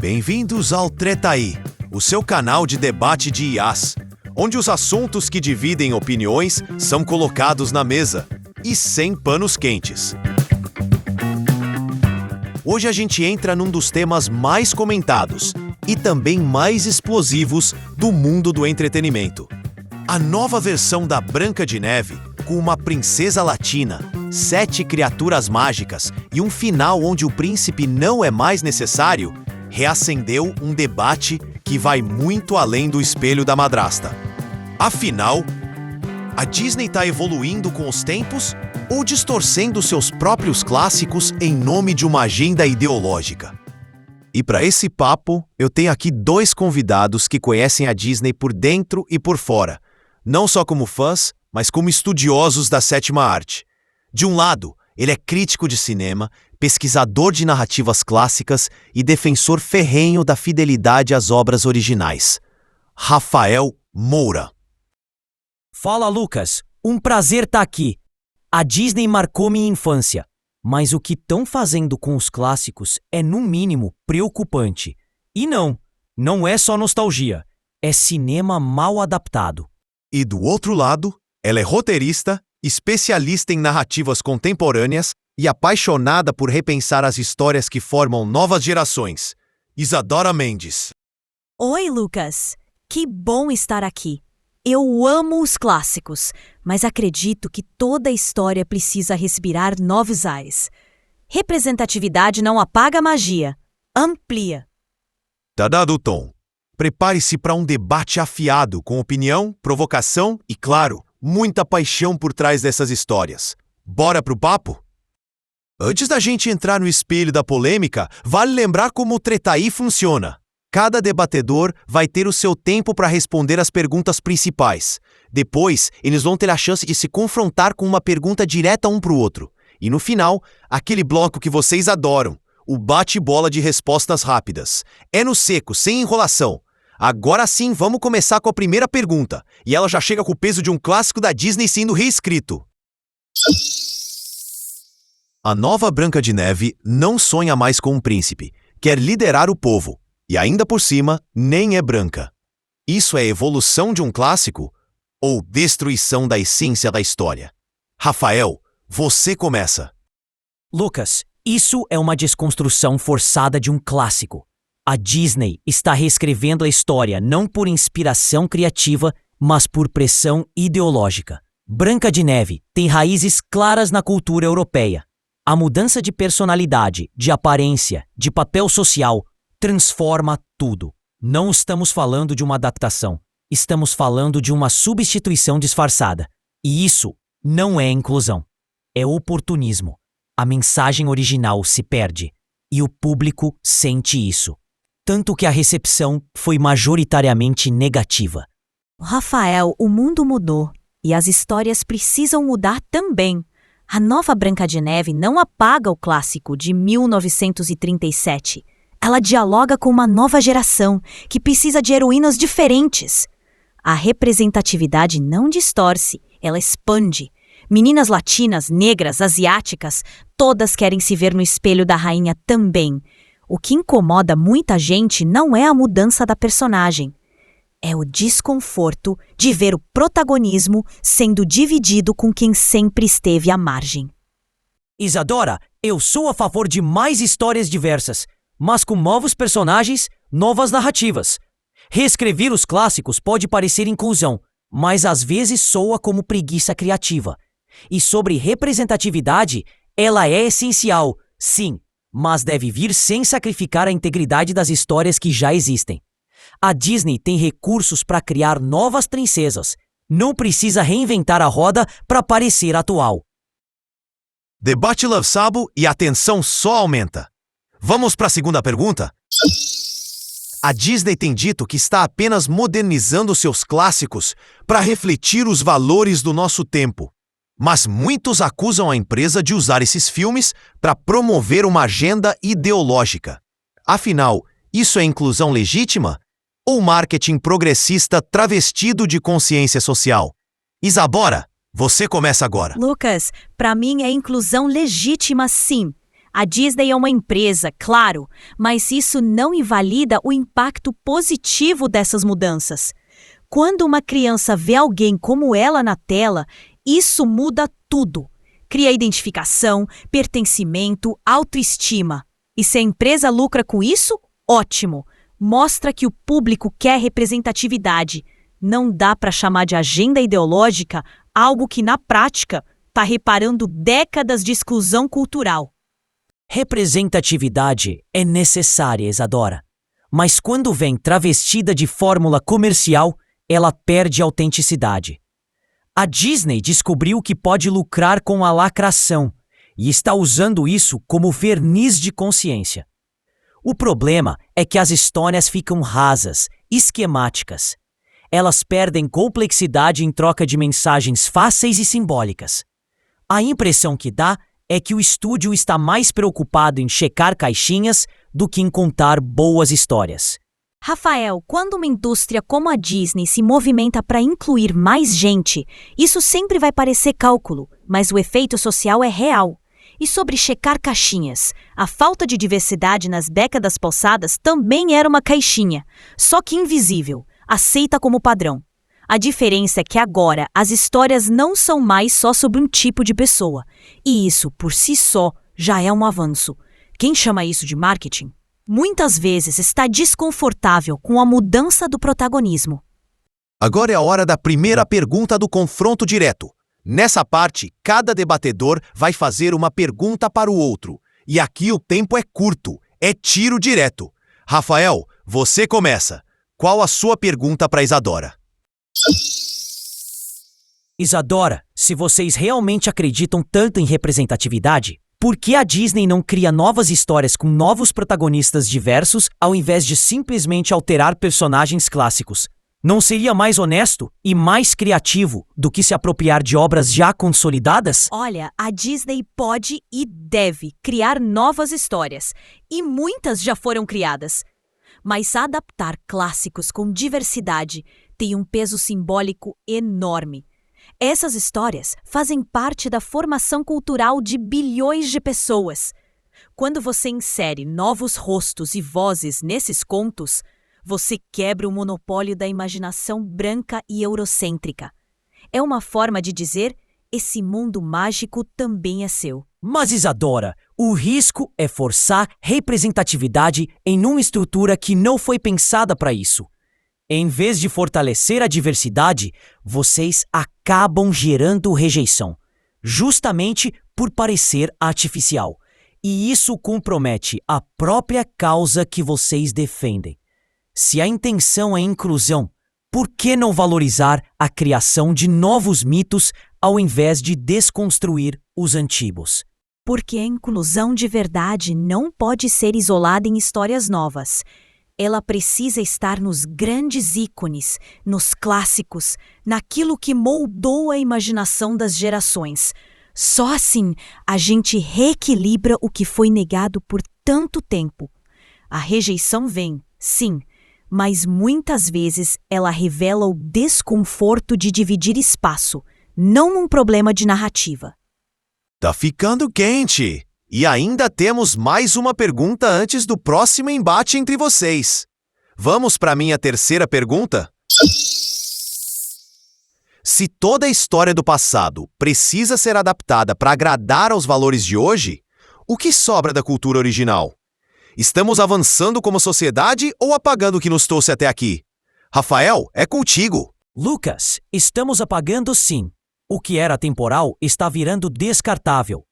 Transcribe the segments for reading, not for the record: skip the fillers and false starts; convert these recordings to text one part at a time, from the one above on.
Bem-vindos ao Tretaí, o seu canal de debate de IAs, onde os assuntos que dividem opiniões são colocados na mesa e sem panos quentes. Hoje a gente entra num dos temas mais comentados e também mais explosivos do mundo do entretenimento. A nova versão da Branca de Neve, com uma princesa latina, 7 criaturas mágicas e um final onde o príncipe não é mais necessário, reacendeu um debate que vai muito além do espelho da madrasta. Afinal, a Disney está evoluindo com os tempos ou distorcendo seus próprios clássicos em nome de uma agenda ideológica? E para esse papo, eu tenho aqui 2 convidados que conhecem a Disney por dentro e por fora, não só como fãs, mas como estudiosos da sétima arte. De um lado, ele é crítico de cinema, pesquisador de narrativas clássicas e defensor ferrenho da fidelidade às obras originais. Rafael Moura. Fala, Lucas. Um prazer estar aqui. A Disney marcou minha infância, mas o que estão fazendo com os clássicos é, no mínimo, preocupante. E não é só nostalgia, é cinema mal adaptado. E do outro lado, ela é roteirista, especialista em narrativas contemporâneas e apaixonada por repensar as histórias que formam novas gerações. Isadora Mendes. Oi, Lucas. Que bom estar aqui. Eu amo os clássicos, mas acredito que toda história precisa respirar novos ares. Representatividade não apaga a magia, amplia. Tá dado o tom. Prepare-se para um debate afiado, com opinião, provocação e, claro, muita paixão por trás dessas histórias. Bora pro papo? Antes da gente entrar no espelho da polêmica, vale lembrar como o Tretaí funciona. Cada debatedor vai ter o seu tempo para responder as perguntas principais. Depois, eles vão ter a chance de se confrontar com uma pergunta direta um para o outro. E no final, aquele bloco que vocês adoram, o bate-bola de respostas rápidas. É no seco, sem enrolação. Agora sim, vamos começar com a primeira pergunta. E ela já chega com o peso de um clássico da Disney sendo reescrito. A nova Branca de Neve não sonha mais com um príncipe. Quer liderar o povo. E ainda por cima, nem é branca. Isso é evolução de um clássico ou destruição da essência da história? Rafael, você começa. Lucas, isso é uma desconstrução forçada de um clássico. A Disney está reescrevendo a história não por inspiração criativa, mas por pressão ideológica. Branca de Neve tem raízes claras na cultura europeia. A mudança de personalidade, de aparência, de papel social transforma tudo. Não estamos falando de uma adaptação. Estamos falando de uma substituição disfarçada. E isso não é inclusão. É oportunismo. A mensagem original se perde. E o público sente isso. Tanto que a recepção foi majoritariamente negativa. Rafael, o mundo mudou. E as histórias precisam mudar também. A nova Branca de Neve não apaga o clássico de 1937. Ela dialoga com uma nova geração que precisa de heroínas diferentes. A representatividade não distorce, ela expande. Meninas latinas, negras, asiáticas, todas querem se ver no espelho da rainha também. O que incomoda muita gente não é a mudança da personagem. É o desconforto de ver o protagonismo sendo dividido com quem sempre esteve à margem. Isadora, eu sou a favor de mais histórias diversas, mas com novos personagens, novas narrativas. Reescrever os clássicos pode parecer inclusão, mas às vezes soa como preguiça criativa. E sobre representatividade, ela é essencial, sim, mas deve vir sem sacrificar a integridade das histórias que já existem. A Disney tem recursos para criar novas princesas. Não precisa reinventar a roda para parecer atual. Debate lançado e a tensão só aumenta. Vamos para a segunda pergunta? A Disney tem dito que está apenas modernizando seus clássicos para refletir os valores do nosso tempo. Mas muitos acusam a empresa de usar esses filmes para promover uma agenda ideológica. Afinal, isso é inclusão legítima? Ou marketing progressista travestido de consciência social? Isadora, Você começa agora. Lucas, para mim é inclusão legítima, sim. A Disney é uma empresa, claro, mas isso não invalida o impacto positivo dessas mudanças. Quando uma criança vê alguém como ela na tela, isso muda tudo. Cria identificação, pertencimento, autoestima. E se a empresa lucra com isso, ótimo. Mostra que o público quer representatividade. Não dá para chamar de agenda ideológica algo que, na prática, está reparando décadas de exclusão cultural. Representatividade é necessária, Isadora. Mas quando vem travestida de fórmula comercial, ela perde autenticidade. A Disney descobriu que pode lucrar com a lacração e está usando isso como verniz de consciência. O problema é que as histórias ficam rasas, esquemáticas. Elas perdem complexidade em troca de mensagens fáceis e simbólicas. A impressão que dá é que o estúdio está mais preocupado em checar caixinhas do que em contar boas histórias. Rafael, quando uma indústria como a Disney se movimenta para incluir mais gente, isso sempre vai parecer cálculo, mas o efeito social é real. E sobre checar caixinhas, a falta de diversidade nas décadas passadas também era uma caixinha, só que invisível, aceita como padrão. A diferença é que agora as histórias não são mais só sobre um tipo de pessoa. E isso, por si só, já é um avanço. Quem chama isso de marketing? Muitas vezes está desconfortável com a mudança do protagonismo. Agora é a hora da primeira pergunta do confronto direto. Nessa parte, cada debatedor vai fazer uma pergunta para o outro. E aqui o tempo é curto, é tiro direto. Rafael, você começa. Qual a sua pergunta para Isadora? Isadora, se vocês realmente acreditam tanto em representatividade, por que a Disney não cria novas histórias com novos protagonistas diversos ao invés de simplesmente alterar personagens clássicos? Não seria mais honesto e mais criativo do que se apropriar de obras já consolidadas? Olha, a Disney pode e deve criar novas histórias, e muitas já foram criadas. Mas adaptar clássicos com diversidade tem um peso simbólico enorme. Essas histórias fazem parte da formação cultural de bilhões de pessoas. Quando você insere novos rostos e vozes nesses contos, você quebra o monopólio da imaginação branca e eurocêntrica. É uma forma de dizer: esse mundo mágico também é seu. Mas, Isadora, o risco é forçar representatividade em uma estrutura que não foi pensada para isso. Em vez de fortalecer a diversidade, vocês acabam gerando rejeição, justamente por parecer artificial. E isso compromete a própria causa que vocês defendem. Se a intenção é inclusão, por que não valorizar a criação de novos mitos ao invés de desconstruir os antigos? Porque a inclusão de verdade não pode ser isolada em histórias novas. Ela precisa estar nos grandes ícones, nos clássicos, naquilo que moldou a imaginação das gerações. Só assim a gente reequilibra o que foi negado por tanto tempo. A rejeição vem, sim, mas muitas vezes ela revela o desconforto de dividir espaço, não um problema de narrativa. Tá ficando quente! E ainda temos mais uma pergunta antes do próximo embate entre vocês. Vamos para minha terceira pergunta? Se toda a história do passado precisa ser adaptada para agradar aos valores de hoje, o que sobra da cultura original? Estamos avançando como sociedade ou apagando o que nos trouxe até aqui? Rafael, é contigo. Lucas, estamos apagando sim. O que era temporal está virando descartável.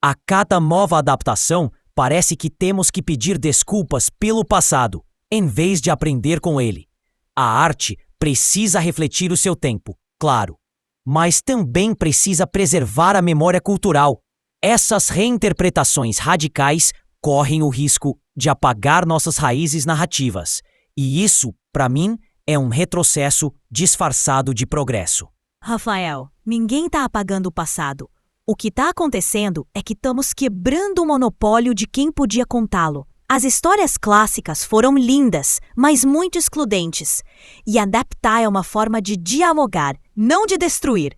A cada nova adaptação, parece que temos que pedir desculpas pelo passado, em vez de aprender com ele. A arte precisa refletir o seu tempo, claro, mas também precisa preservar a memória cultural. Essas reinterpretações radicais correm o risco de apagar nossas raízes narrativas, e isso, para mim, é um retrocesso disfarçado de progresso. Rafael, ninguém está apagando o passado. O que está acontecendo é que estamos quebrando o monopólio de quem podia contá-lo. As histórias clássicas foram lindas, mas muito excludentes. E adaptar é uma forma de dialogar, não de destruir.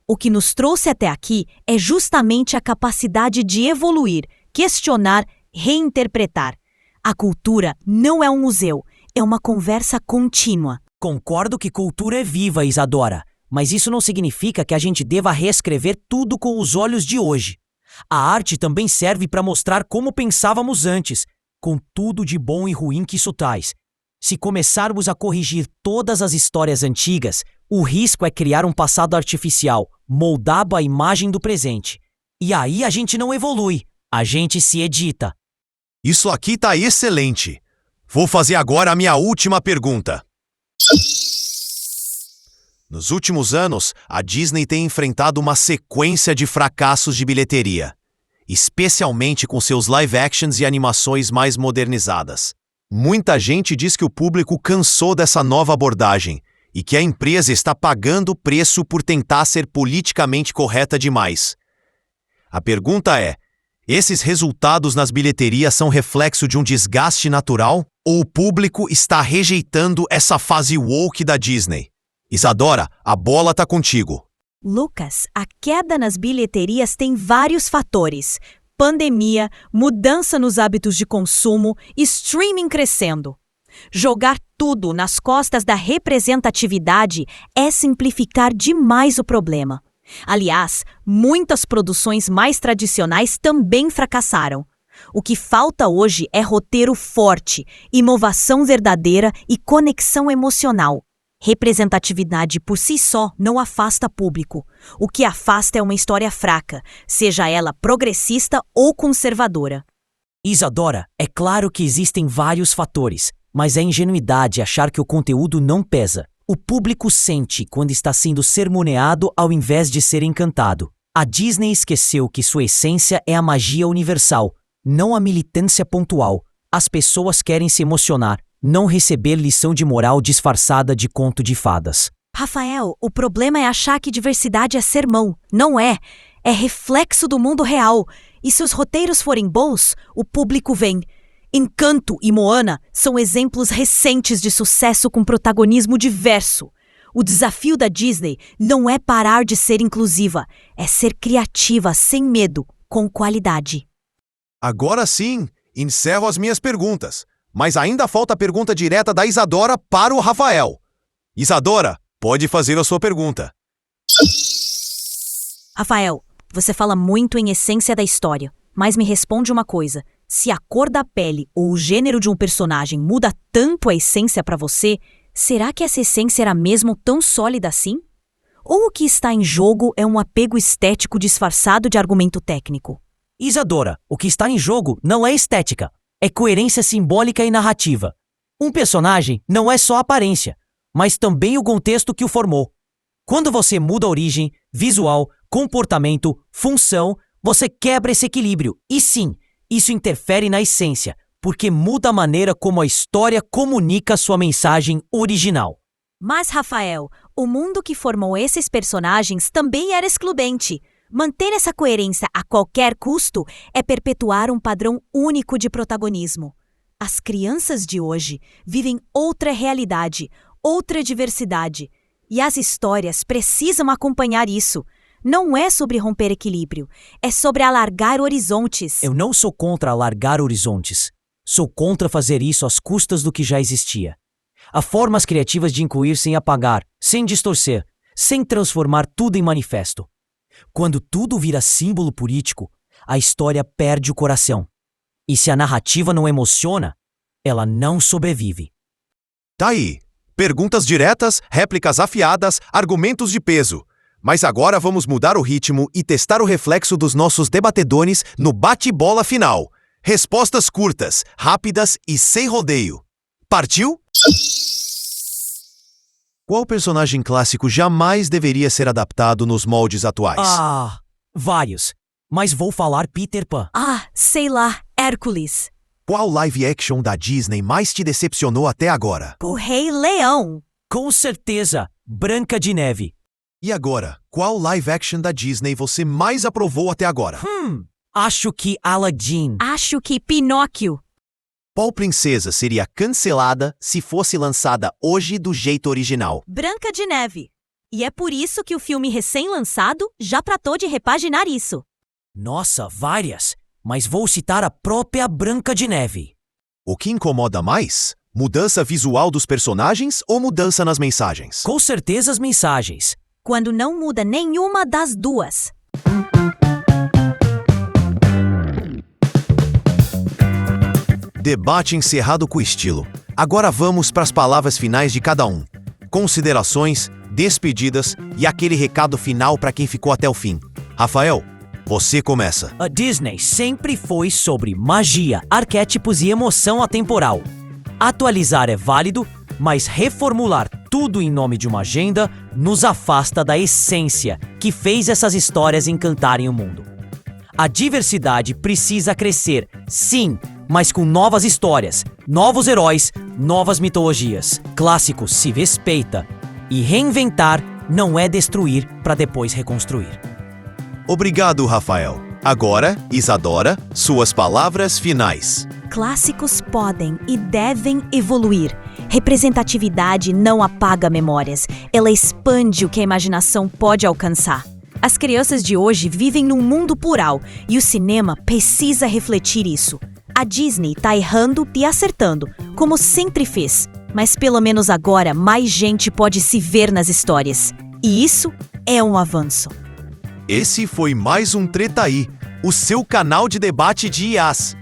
O que nos trouxe até aqui é justamente a capacidade de evoluir, questionar, reinterpretar. A cultura não é um museu, é uma conversa contínua. Concordo que cultura é viva, Isadora, mas isso não significa que a gente deva reescrever tudo com os olhos de hoje. A arte também serve para mostrar como pensávamos antes, com tudo de bom e ruim que isso traz. Se começarmos a corrigir todas as histórias antigas, o risco é criar um passado artificial, moldado à imagem do presente. E aí a gente não evolui, a gente se edita. Isso aqui tá excelente. Vou fazer agora a minha última pergunta. Nos últimos anos, a Disney tem enfrentado uma sequência de fracassos de bilheteria, especialmente com seus live actions e animações mais modernizadas. Muita gente diz que o público cansou dessa nova abordagem e que a empresa está pagando o preço por tentar ser politicamente correta demais. A pergunta é: esses resultados nas bilheterias são reflexo de um desgaste natural? Ou o público está rejeitando essa fase woke da Disney? Isadora, a bola tá contigo. Lucas, a queda nas bilheterias tem vários fatores: pandemia, mudança nos hábitos de consumo, streaming crescendo. Jogar tudo nas costas da representatividade é simplificar demais o problema. Aliás, muitas produções mais tradicionais também fracassaram. O que falta hoje é roteiro forte, inovação verdadeira e conexão emocional. Representatividade por si só não afasta público. O que afasta é uma história fraca, seja ela progressista ou conservadora. Isadora, é claro que existem vários fatores, mas é ingenuidade achar que o conteúdo não pesa. O público sente quando está sendo sermoneado ao invés de ser encantado. A Disney esqueceu que sua essência é a magia universal, não a militância pontual. As pessoas querem se emocionar, não receber lição de moral disfarçada de conto de fadas. Rafael, o problema é achar que diversidade é sermão. Não é. É reflexo do mundo real. E se os roteiros forem bons, o público vem. Encanto e Moana são exemplos recentes de sucesso com protagonismo diverso. O desafio da Disney não é parar de ser inclusiva, é ser criativa sem medo, com qualidade. Agora sim, encerro as minhas perguntas. Mas ainda falta a pergunta direta da Isadora para o Rafael. Isadora, pode fazer a sua pergunta. Rafael, você fala muito em essência da história, mas me responde uma coisa. Se a cor da pele ou o gênero de um personagem muda tanto a essência para você, será que essa essência era mesmo tão sólida assim? Ou o que está em jogo é um apego estético disfarçado de argumento técnico? Isadora, o que está em jogo não é estética, é coerência simbólica e narrativa. Um personagem não é só aparência, mas também o contexto que o formou. Quando você muda a origem, visual, comportamento, função, você quebra esse equilíbrio. E sim, isso interfere na essência, porque muda a maneira como a história comunica sua mensagem original. Mas, Rafael, o mundo que formou esses personagens também era excludente. Manter essa coerência a qualquer custo é perpetuar um padrão único de protagonismo. As crianças de hoje vivem outra realidade, outra diversidade. E as histórias precisam acompanhar isso. Não é sobre romper equilíbrio, é sobre alargar horizontes. Eu não sou contra alargar horizontes. Sou contra fazer isso às custas do que já existia. Há formas criativas de incluir sem apagar, sem distorcer, sem transformar tudo em manifesto. Quando tudo vira símbolo político, a história perde o coração. E se a narrativa não emociona, ela não sobrevive. Tá aí. Perguntas diretas, réplicas afiadas, argumentos de peso. Mas agora vamos mudar o ritmo e testar o reflexo dos nossos debatedores no bate-bola final. Respostas curtas, rápidas e sem rodeio. Partiu? Qual personagem clássico jamais deveria ser adaptado nos moldes atuais? Vários. Mas vou falar Peter Pan. Sei lá, Hércules. Qual live action da Disney mais te decepcionou até agora? O Rei Leão. Com certeza, Branca de Neve. E agora, qual live action da Disney você mais aprovou até agora? Acho que Aladdin. Acho que Pinóquio. Qual princesa seria cancelada se fosse lançada hoje do jeito original? Branca de Neve. E é por isso que o filme recém-lançado já tratou de repaginar isso. Nossa, várias, mas vou citar a própria Branca de Neve. O que incomoda mais? Mudança visual dos personagens ou mudança nas mensagens? Com certeza as mensagens. Quando não muda nenhuma das duas. Debate encerrado com estilo. Agora vamos para as palavras finais de cada um. Considerações, despedidas e aquele recado final para quem ficou até o fim. Rafael, você começa. A Disney sempre foi sobre magia, arquétipos e emoção atemporal. Atualizar é válido, mas reformular tudo em nome de uma agenda nos afasta da essência que fez essas histórias encantarem o mundo. A diversidade precisa crescer, sim, mas com novas histórias, novos heróis, novas mitologias. Clássicos se respeita. E reinventar não é destruir para depois reconstruir. Obrigado, Rafael. Agora, Isadora, suas palavras finais. Clássicos podem e devem evoluir. Representatividade não apaga memórias, ela expande o que a imaginação pode alcançar. As crianças de hoje vivem num mundo plural e o cinema precisa refletir isso. A Disney está errando e acertando, como sempre fez, mas pelo menos agora mais gente pode se ver nas histórias. E isso é um avanço. Esse foi mais um Tretaí, o seu canal de debate de IAs.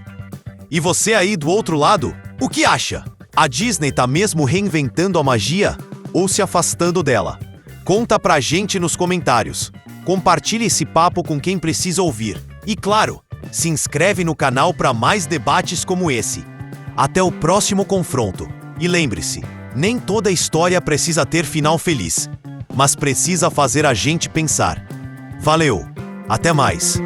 E você aí do outro lado, o que acha? A Disney tá mesmo reinventando a magia ou se afastando dela? Conta pra gente nos comentários. Compartilhe esse papo com quem precisa ouvir. E claro, se inscreve no canal para mais debates como esse. Até o próximo confronto. E lembre-se, nem toda história precisa ter final feliz, mas precisa fazer a gente pensar. Valeu, até mais!